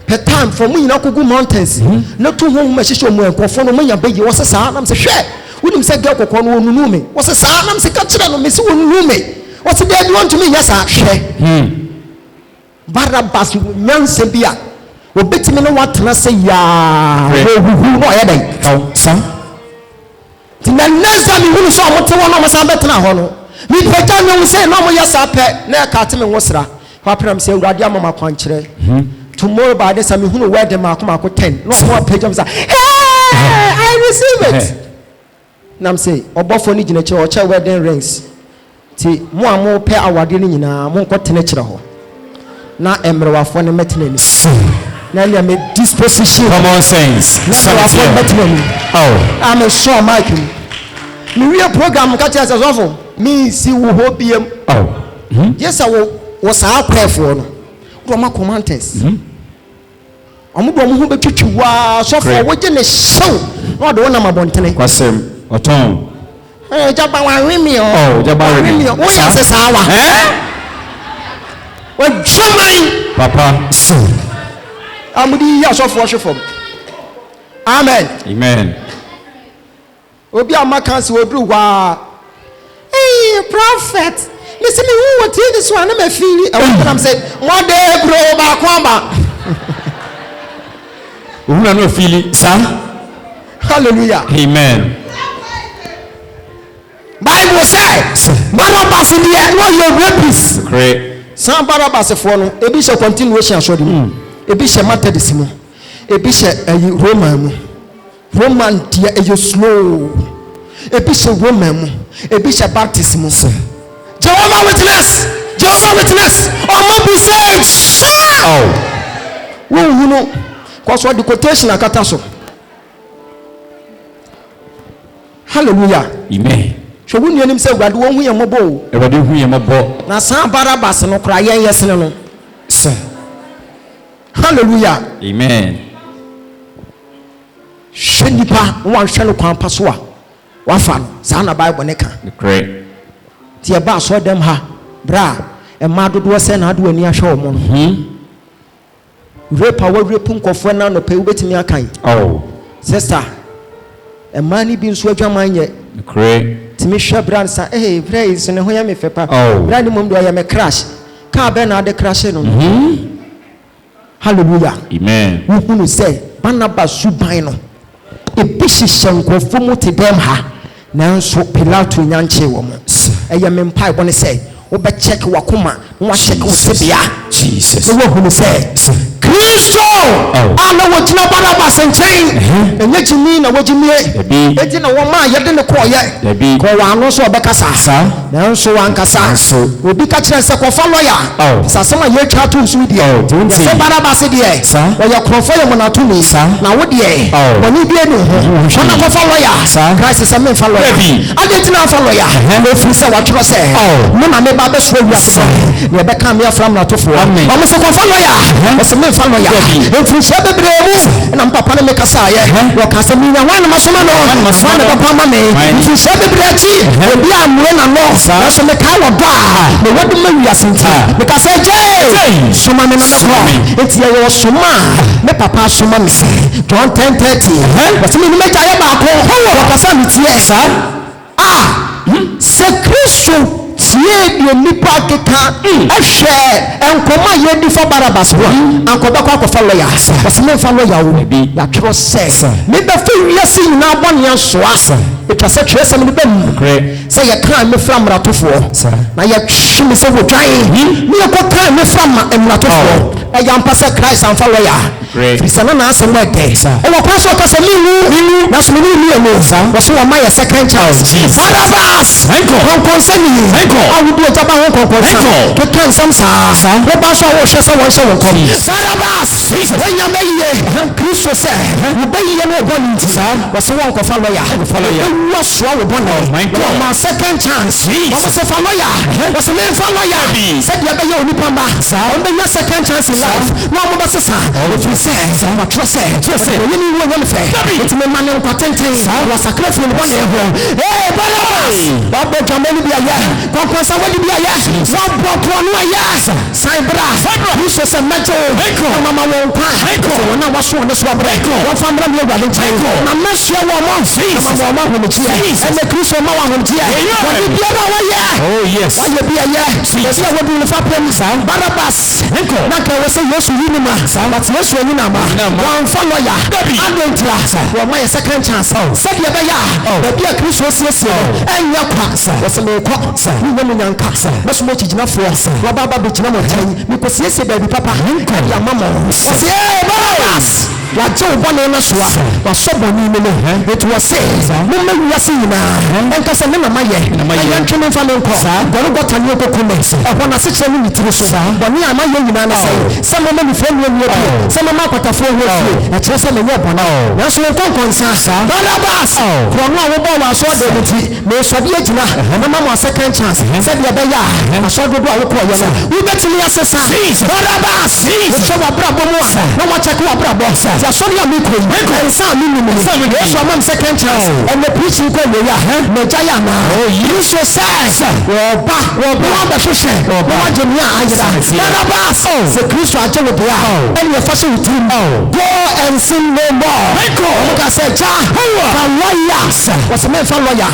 per time from you na kugu mountains na to ho ma hihye mu enkofo no manya beyi wo se sa nam se hwe wonim se ga kokko no onunu me wo se sa nam se ka kire no me se onunu me wo se dey want to me yes a hwe barabas nyanse bia obetimi no watena se ya hu no ya dai sa tina neza mi hunu so amote wo no mo sa betena ho no mi peta no se no mo yes a pe na ka teme wo sra fa pram se urade amama kwankire tomorrow by this time who wear them akoma 10 no more page am say I receive it nam say obofo ni gina che o che wedding rings ti mo amo pe awade ni nyina mo nko tene kire ho na emrewafo ne metene ni na nya me disposition common sense na afo metene ni I'm sure Mike mi real program ka che asofo mi si wo ho biem yes wo sa akwefo no do ma commanders omudo mo ho betwitwi wa so for wo je ne show no do na mabontene kwasem oton jaba wa remi o jaba remi wo ya se sa wa wo jomai papa so amudi ya so for shefom amen obi amaka se odru wa prophet listen me who what this one na me feel I'm say one day bro ba kwamba una no feel sa hallelujah amen Bible says Barabas there no your rapist great some Barabas for no e bi she continuation so dem e bi she Methodist mu e bi she Roman dia e slow e bi she Roman mu e bi she Baptist mu Jehovah witness omo be saved you know cause what the quotation akata so hallelujah amen so when you say God won hu yemobo everybody hu yemobo na san Barabas no kra yen yesene no sir hallelujah amen shenipa wan hwelo kwan paso a wafa no sa na Bible ne ka great ti e ba so dem ha bra e ma dodo se na ado ani ahwe o mo no rape our rape nkofo na no pe wobetimi akan sister e mani bi nso adwaman ye timi hwe brand sa praise ne ho ya me fepa brand mom do ya me crash ka be na de crash no hallelujah amen who say Barnabas suban no e bi hihye nkofo mu te dem ha nanso Pilato nyanche wo mo eye me mpai bo ne say wo be check wakoma wo check wo sebia Jesus wo hu say Kristo ana wo tina Barnabas nchen enye jimi na wo jimie eti na wo ma yede ne koye ko wa no so obekasa nanso wankasa obi ka kire se ko fa lawyer sasema ye twa to nsu die se Barnabas die wo ye krofo ye monato ni na wo die woni bie no ho na ko fa lawyer Christ se me fa lawyer ade tina fa lawyer no fi se wa tro se mo na me ba be so wi ase ye be ka me afram na tofo o mo se ko fa lawyer o se me fa lawyer enti se be bremu na papa ne me kasa ye wo ka se mi nya wan ma soma no wan papa ma me enti se be brechi obi amwe na no na so me ka wo da me wodi ma wi ase enti me ka se je soma me na ko enti ye wo soma me papa soma me John 10:30 but me me ja ye ba ko wo ka se mi tie se Kristo tie de nipa keka ehwe enkoma ye di for Barnabas ho ankoba kwa fa lawyer waseme fa lawyer wo ya tro se me be fe wiase nyina bone ansoa etwase twe se me be mu se ye kan me fra mratofo na ye hweme se wo dwan me ye ko kan me fra mratofo e ya mpa se Christ an fa lawyer Christian na ase mo de o wo kwa so ka se mi na so mi ni no wo so wa my second chance Barnabas kon sani awu do taba won kon ke kan sam sa wo ba so wo hwe se won se won kon Barnabas when ya meye Kristo se wo ba ye no go ni sa wo so won ko fa lawyer wo so wo bon no my second chance wo se fa lawyer wo se me fa lawyer se dia be ye oni pamba sa wo be your second chance in life no mo ba se sa wo fi se ma trust se wo ni wo wo fe it me man ko tenten wo sacrifice ni bon e ho Barnabas ba be jamani bia ya ko sa wadi bia ya wa bro no ya sai bra Kristo se meto mama wo pa wo na wa so ne so bra wo fa mra me wale ntai na meso wo mo mama wo mo tie e Kristo ma wa ho tie wadi bia ba wa ya oh yes wa ye bia ya se wo du ne fa pem sa Barnabas na ka wo se Yesu yi ni ma but Yesu yi na ma wa follow ya adontia wo ma second chance se bia ba ya bia Kristo siesie enya kwa wo se me kwa ni wo nyanka meso mo chigina fo wa baba be china mo tan mi ko siesie ba bi papa ya mama wo se Barnabas wa je bone na soa wa so bone ni no it was say mo ma wiase nyina enka se me na maye ya ntwe fa me nko goro gota ni ko kume e ho na se kire ni tiri so bone amaye nyina na se mo ma ni fo ni ni se mo ma kwata fo ho fi e kire se me nye bone na so ko konsa Barnabas ko no wo bo wa so de ti me so de agina na ma mo second chance se de be ya so do do a wo ko ye no wo betimi asesa Barnabas so wa brabo mo na wa check wa brabo ya so ya mi ko ensa mi ni so ma second chance and the preaching ko le ya me jaya na you so say wo ba ba so she wo ba jemia ajira Barnabas se Kristo aje wo bia and you fashion with him go and sin no more go ka say ja fa lawyer was me fa lawyer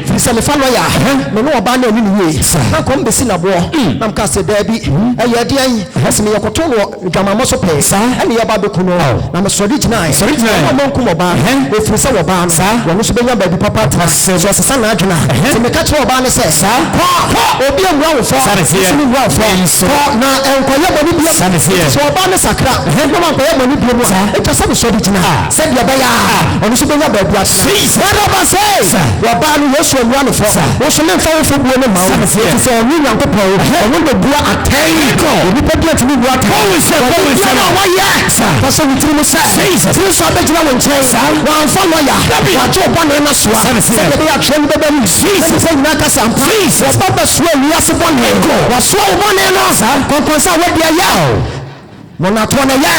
fi se me fa lawyer me no ba na ni ni na ko mbesi na bo na ka say da bi e ye de an ase me yokoto wo dwamamo so pe and ye ba be kuno na me sori gina na mo nko mo ba e fi se wo ba no wo so be nya ba bi papa ta so se na adwena se me ka che wo ba ne se obi enwa wo fo se me enwa fo na enko ye bo ni bi so wo ba ne sakra no man ko ye bo ni bi mo e to se me sori gina se de ba ya wo so be nya ba bi asa Barnabas says wo ba no Yesu enwa no fo wo so me fa wo fo bu ne ma wo se oni nyanko po wo be bua atai obi pe dia timi bua atai wo se na wa yes fa so witiri mo say Jesus so be jina wo nchen wa fa lawyer wa cho bo ne na so se be ya tren be be Jesus se na ka sampa wo ba ba so wi ase bo ne wa so bo ne no kon sa we dia ya mona to na ya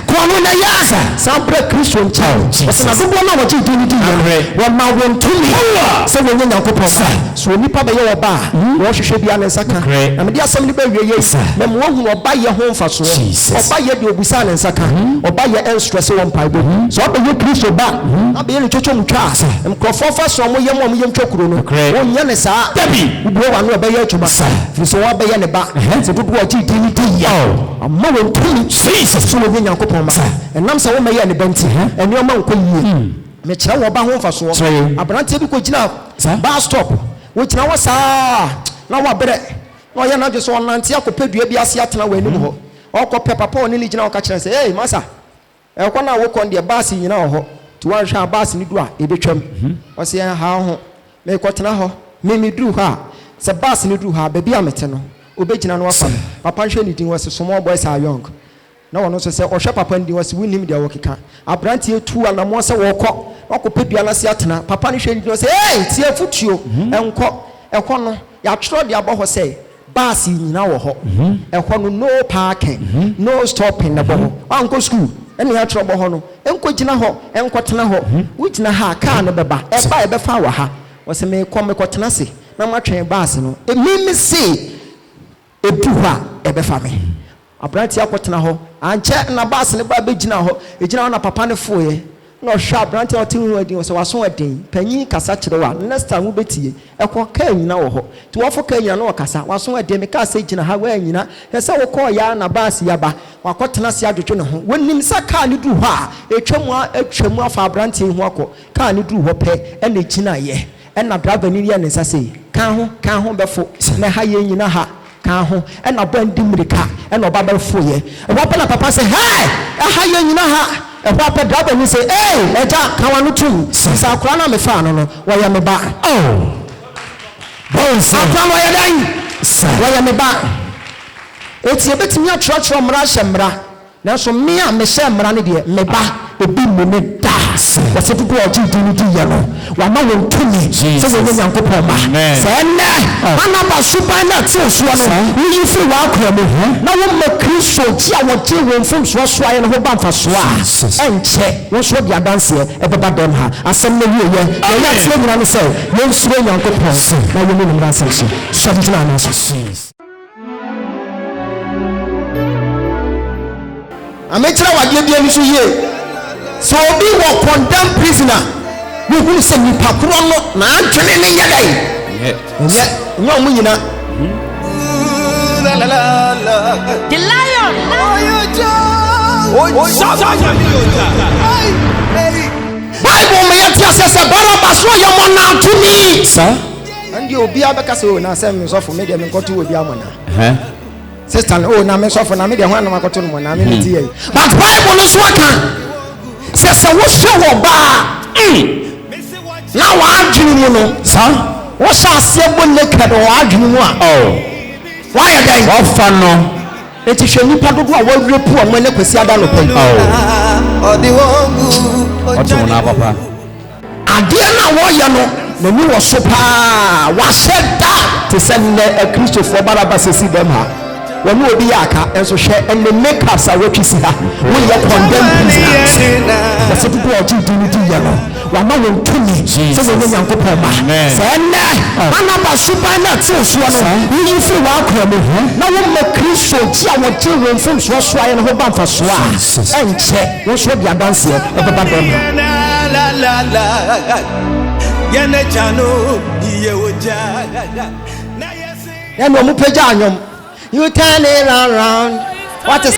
kwanu na ya sabre Kristo nchao wase na dubo na wo chi tuni ti wo ma wo ntumi se wo nya nyankopɔ so nipa be ye oba wo hwehwe bia ne nsaka na me de asem ni ba wie ye na mo hu oba ye ho mfa so oba ye de obusa ne nsaka oba ye enstress wo mpa bo so oba ye Kristo ba na be ye ne chocho mtwa mkrofo fa so mo ye ntwakuro no wo nya ne saa dabi wo wa no oba ye atuma fi so wa be ye ne ba se dudu o ti di di ya amma wo ntumi Jesus so wo nyankopon ma enam se wo me ye ne banti eni o ma nko yie me kire wo ba ho mfa so abrante bi ko gina bus stop wo gina wo saa na wo bere na ye na dwo nante akopɛ dua bi ase atena wa anim ho ɔkɔpɛ papa oni ni gina wo ka kyerɛ sɛ hey masa ɛkɔ na wo kɔn de bus nyina wo ho ti wa hwɛ bus ni du a ebetwam wo se ha ho me kɔtena ho me duru ha sɛ bus ni duru ha ba bi amete no obegyina no afa papa hwɛ ni din wo se small boys are young na wono so sɛ ɔhwɛ papa ndi wo se wunim de wo keka abrante etu anamo sɛ wo kɔ ɔkɔpɛ dua na se atena papa ni hwɛ ni din wo se hey tie futuo ɛkɔ no ya tworo de abɔ hɔ sɛ bus nyina wo ho ɛkɔ no no parking no stopping na bɔ ho anko school ɛne ya tworo bɔ ho no enko gina hɔ enko tena hɔ wo gina ha car no bɛba ɛba ɛbɛfa wa ha wo se me kɔtena se na matwɛn bus no me se edu ha ɛbɛfa me abrante akɔtena hɔ ankyɛ na bus ne ba bɛgyina hɔ egyina hɔ na papa ne foye na ɔhwɛ abrante ɔte hu adin so waso adin panyin kasa kyerɛ wa next time wo betie ɛkɔ ka nyina wɔ hɔ ti wɔfo ka nyina na ɔkasa waso adin me ka sɛ gyina ha wa nyina ɛsɛ wo kɔ ya na bus ya ba wakɔtena se adwodwo ne ho wonim sɛ car ne du hɔ a etwam afa abrante hu akɔ car ne du hɔ pɛ ɛna gyina yɛ ɛna driver ni yɛ ne nsa sɛ kan ho bɛfo na ha yɛ nyina ha kan ho ɛna bɔ ndi mirika ɛna ɔba bɛfo yɛ ɛwɔ pɛ na papa sɛ hey ha yɛ nyina ha ɛhɔ apɛ driver ni sɛ hey ɛgya kan wa no tum sa akora na me fa no wɔyɛ me ba akora no wɔyɛ dan wɔyɛ me ba eti ebetumi atwerɛtwerɛ mmara hyɛ mmara nanso me a mehyɛ mmara no deɛ me ba ebi mu ne da wɔsɛ dudu ɔgye di ne di yɛ no wama wɔn tumi sɛ wɔnyɛ nyankopɔn ma sɛ ɛnɛ anaba suban na te soɔ no woyi firi w'akora mu na wɔmma Kristo gye a wɔgye wɔn mfomsoɔ soayɛ no ho ba mfa soɔ a ɛnkyɛ wɔn so de adanseɛ ɛbɛba dɛm ha asɛm no wieyɛ yɛyɛ ateɛ nyina no sɛ yɛnsuro nyankopɔn na yɛmu ne mmara nsɛm so sɔde gyina ano so amekyerɛ wadeɛ bia no so yie so obi wɔ condemned prisoner we who say nipa koro no na adwene ne yɛ dai nyɛ ɔmo nyina The lion. Bible me yɛ tia sɛ Baraba so yɛ mɔ na to me sir and you obi abɛka sɛ o na sɛ me sɔfo me deɛ me nkɔto obi amana sister oh na me sɔfo na me deɛ ho anam akɔto no mɔ na me ti yɛ but Bible no so aka sɛ wo hwɛ wɔ baa na waadwene mu no sa wo hyɛ aseɛ bɔ naked wɔ waadwene mu a wayɛ dɛn wɔfa no eti hwɛ nipa dodo a wɔrepu ɔmo ne kwasi ada no pɛn ɔde wɔgu ɔte wɔn apapa adeɛ na wɔyɛ no n'ani wɔ so paa wahyɛ da te sɛ nnɛ akristofoɔ Baraba sɛsi dɛm ha wɔn obi yɛ aka nso hwɛ ɛnɛ makeups a wɔtwi si ha wɔyɛ condemned prisoners wɔsɛ dodo a ɔgye di ne di yɛ no wama wɔn tumi sɛ wɔnyɛ nyankopɔn ma sɛ ɛnɛ Baraba suban na te soɔ no woyi firi w'akora mu na wɔmma Kristo gye a wɔgye wɔn mfomsoɔ soayɛ no ho ba mfa soɔ a ɛnkyɛ wɔn so de adanseɛ ɛbɛba dɛm ha ɛna ɔmo pagya anwom you turn it around what is